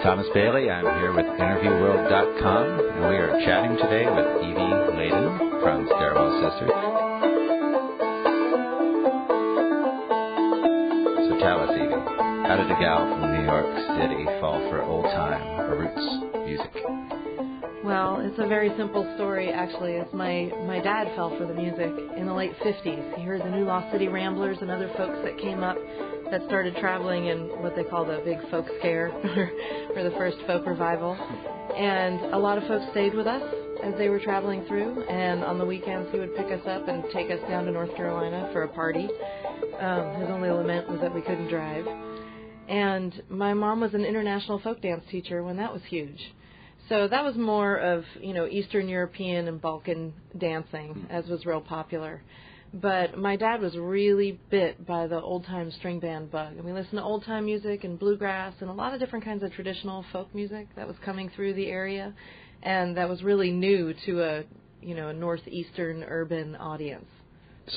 Thomas Bailey. I'm here with Innerviewworld.com, and we are chatting today with Evie Ladin from Stairwell Sisters. So tell us, Evie, how did a gal from New York City fall for old-time or roots music? Well, it's a very simple story, actually. It's my dad fell for the music in the late 50s. He heard the New Lost City Ramblers and other folks that came up that started traveling in what they call the big folk scare, or the first folk revival. And a lot of folks stayed with us as they were traveling through, and on the weekends he would pick us up and take us down to North Carolina for a party. His only lament was that we couldn't drive. And my mom was an international folk dance teacher when that was huge. So that was more of, Eastern European and Balkan dancing, as was real popular. But my dad was really bit by the old-time string band bug. And we listened to old-time music and bluegrass and a lot of different kinds of traditional folk music that was coming through the area. And that was really new to a northeastern urban audience.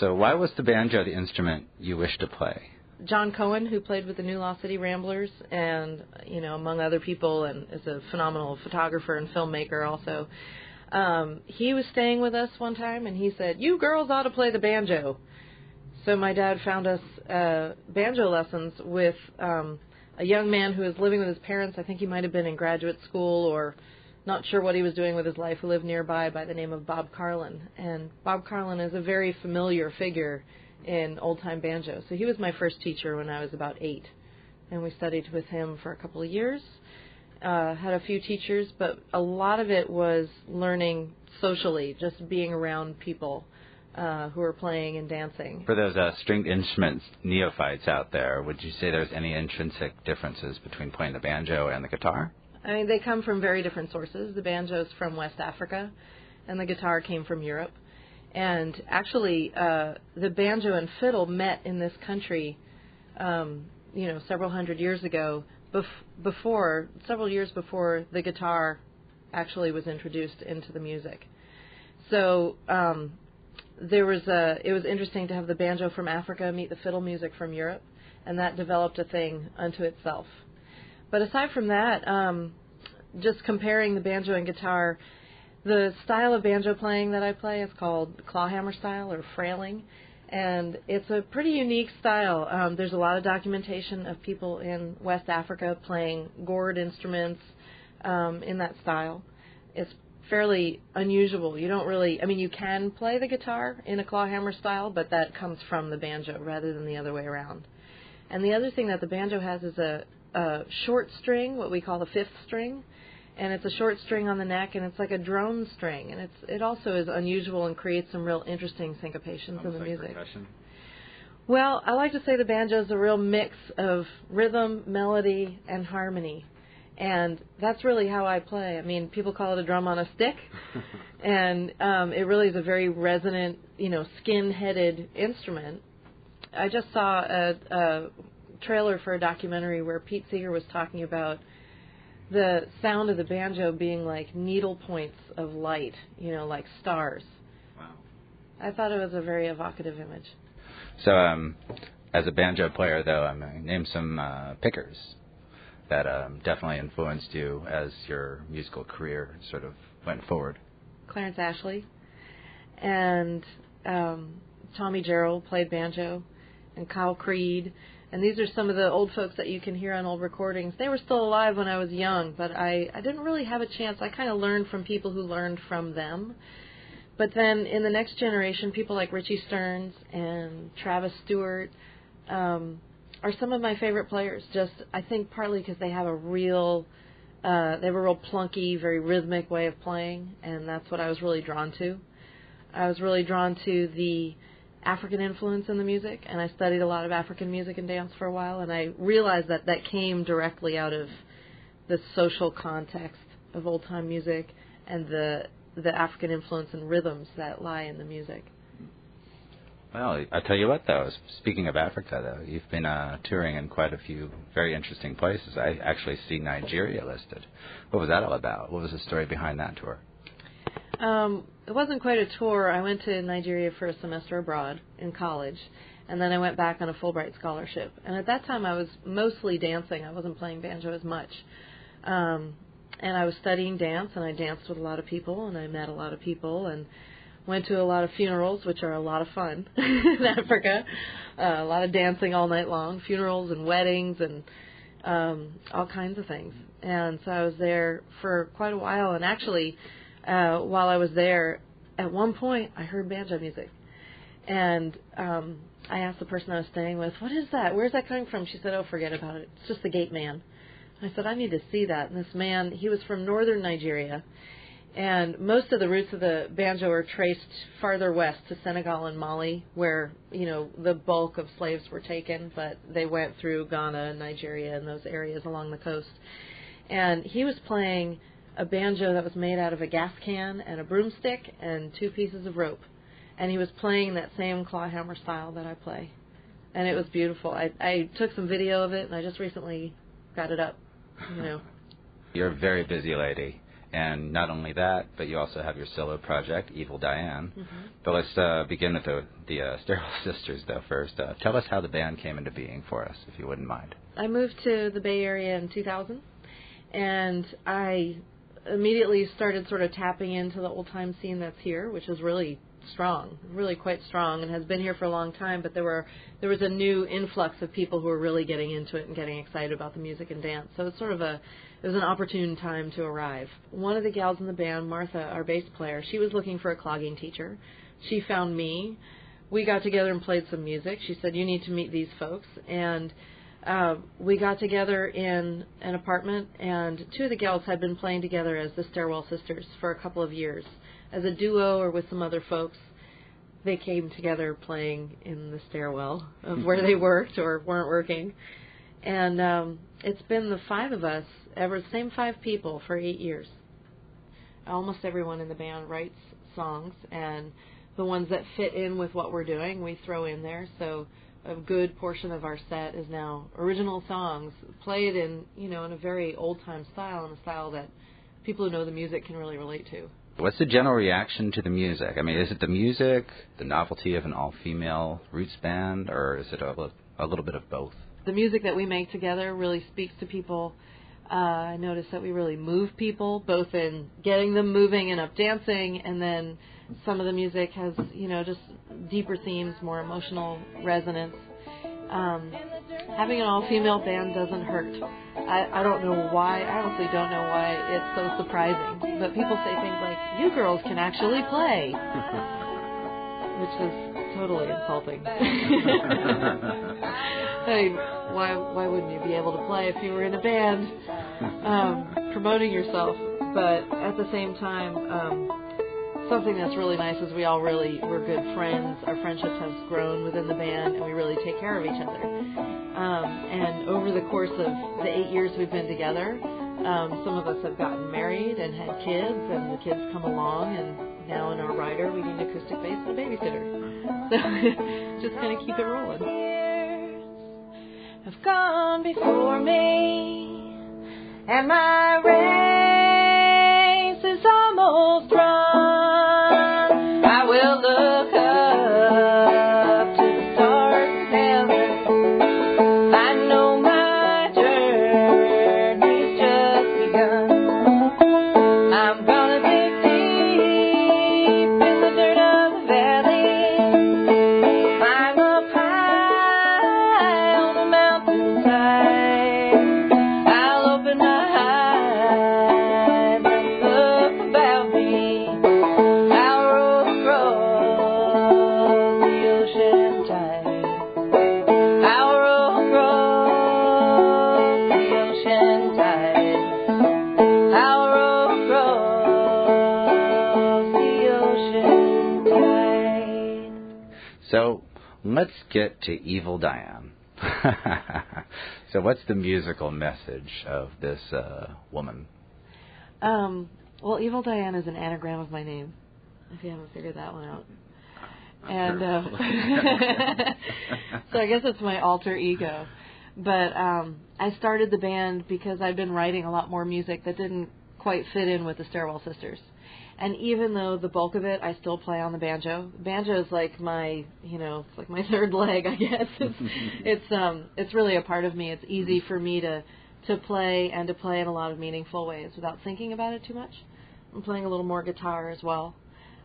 So why was the banjo the instrument you wished to play? John Cohen, who played with the New Lost City Ramblers, and, among other people, and is a phenomenal photographer and filmmaker also, he was staying with us one time, and he said, "You girls ought to play the banjo." So my dad found us banjo lessons with a young man who was living with his parents. I think he might have been in graduate school or not sure what he was doing with his life, who lived nearby, by the name of Bob Carlin. And Bob Carlin is a very familiar figure in old-time banjo. So he was my first teacher when I was about 8. And we studied with him for a couple of years. Had a few teachers, but a lot of it was learning socially, just being around people who were playing and dancing. For those stringed instruments neophytes out there, would you say there's any intrinsic differences between playing the banjo and the guitar? I mean, they come from very different sources. The banjo's from West Africa, and the guitar came from Europe. And actually, the banjo and fiddle met in this country, several hundred years ago, several years before the guitar actually was introduced into the music. So it was interesting to have the banjo from Africa meet the fiddle music from Europe, and that developed a thing unto itself. But aside from that, just comparing the banjo and guitar, the style of banjo playing that I play is called clawhammer style or frailing, and it's a pretty unique style. There's a lot of documentation of people in West Africa playing gourd instruments in that style. It's fairly unusual. You can play the guitar in a clawhammer style, but that comes from the banjo rather than the other way around. And the other thing that the banjo has is a short string, what we call the fifth string. And it's a short string on the neck, and it's like a drone string. And it also is unusual and creates some real interesting syncopations in the music. Percussion? Well, I like to say the banjo is a real mix of rhythm, melody, and harmony. And that's really how I play. I mean, people call it a drum on a stick. And it really is a very resonant, skin-headed instrument. I just saw a trailer for a documentary where Pete Seeger was talking about the sound of the banjo being like needle points of light, like stars. Wow. I thought it was a very evocative image. So, as a banjo player, though, I'm going to name some pickers that definitely influenced you as your musical career sort of went forward. Clarence Ashley and Tommy Jarrell played banjo, and Kyle Creed. And these are some of the old folks that you can hear on old recordings. They were still alive when I was young, but I didn't really have a chance. I kind of learned from people who learned from them. But then in the next generation, people like Richie Stearns and Travis Stewart are some of my favorite players. Just, I think, partly because they have a real plunky, very rhythmic way of playing, and that's what I was really drawn to. I was really drawn to the African influence in the music, and I studied a lot of African music and dance for a while, and I realized that came directly out of the social context of old-time music and the African influence and rhythms that lie in the music. Well, I tell you what, though, speaking of Africa, though, you've been touring in quite a few very interesting places. I actually see Nigeria listed. What was that all about? What was the story behind that tour? It wasn't quite a tour. I went to Nigeria for a semester abroad in college, and then I went back on a Fulbright scholarship. And at that time, I was mostly dancing. I wasn't playing banjo as much. And I was studying dance, and I danced with a lot of people, and I met a lot of people, and went to a lot of funerals, which are a lot of fun in Africa. A lot of dancing all night long, funerals and weddings and all kinds of things. And so I was there for quite a while, and actually, while I was there, at one point, I heard banjo music. And I asked the person I was staying with, what is that? Where's that coming from? She said, oh, forget about it. It's just the gate man. I said, I need to see that. And this man, he was from northern Nigeria, and most of the roots of the banjo are traced farther west to Senegal and Mali, where, the bulk of slaves were taken, but they went through Ghana and Nigeria and those areas along the coast. And he was playing a banjo that was made out of a gas can and a broomstick and 2 pieces of rope. And he was playing that same claw hammer style that I play. And it was beautiful. I took some video of it, and I just recently got it up. You're a very busy lady, and not only that, but you also have your solo project, Evie Ladin. Mm-hmm. But let's begin with the Stairwell Sisters, though, first. Tell us how the band came into being for us, if you wouldn't mind. I moved to the Bay Area in 2000, and I immediately started sort of tapping into the old-time scene that's here, which is really strong, really quite strong, and has been here for a long time, but there was a new influx of people who were really getting into it and getting excited about the music and dance. So it's it was an opportune time to arrive. One of the gals in the band, Martha, our bass player, she was looking for a clogging teacher. She found me. We got together and played some music. She said, you need to meet these folks. And we got together in an apartment, and 2 of the gals had been playing together as the Stairwell Sisters for a couple of years. As a duo or with some other folks, they came together playing in the stairwell of where they worked or weren't working. And it's been the 5 of us, same 5 people for 8 years. Almost everyone in the band writes songs, and the ones that fit in with what we're doing, we throw in there. So a good portion of our set is now original songs played in, in a very old-time style, and a style that people who know the music can really relate to. What's the general reaction to the music? I mean, is it the music, the novelty of an all-female roots band, or is it a little bit of both? The music that we make together really speaks to people. I noticed that we really move people, both in getting them moving and up dancing, and then some of the music has, just deeper themes, more emotional resonance. Having an all-female band doesn't hurt. I don't know why. I honestly don't know why it's so surprising. But people say things like, you girls can actually play, which is totally insulting. I mean, why wouldn't you be able to play if you were in a band promoting yourself? But at the same time, something that's really nice is we're good friends. Our friendship has grown within the band, and we really take care of each other. And over the course of the 8 years we've been together, some of us have gotten married and had kids, and the kids come along, and now in our rider we need an acoustic bass and a babysitter. So just kind of keep it rolling. Have gone before me, and my race is almost run. I will look up to the stars of heaven. I know my journey's just begun. I'm gonna dig deep in the dirt of the valley, climb up high on the mountainside. I'll open my eyes and look about me. I'll roll across the ocean tide. I'll roll across the ocean tide. I'll roll across the ocean tide. So let's get to Evie Ladin. So what's the musical message of this woman? Well, Evie Ladin is an anagram of my name, if you haven't figured that one out. And so I guess it's my alter ego. But I started the band because I'd been writing a lot more music that didn't quite fit in with the Stairwell Sisters. And even though the bulk of it I still play on the banjo. Banjo is like my, it's like my third leg, I guess. It's really a part of me. It's easy for me to to play and to play in a lot of meaningful ways without thinking about it too much. I'm playing a little more guitar as well.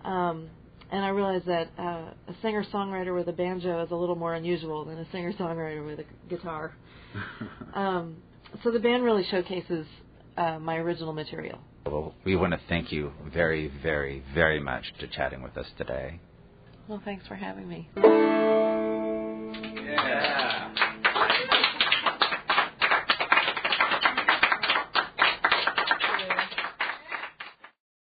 And I realized that a singer-songwriter with a banjo is a little more unusual than a singer-songwriter with a guitar. So the band really showcases my original material. Well, we want to thank you very, very, very much for chatting with us today. Well, thanks for having me. Yeah.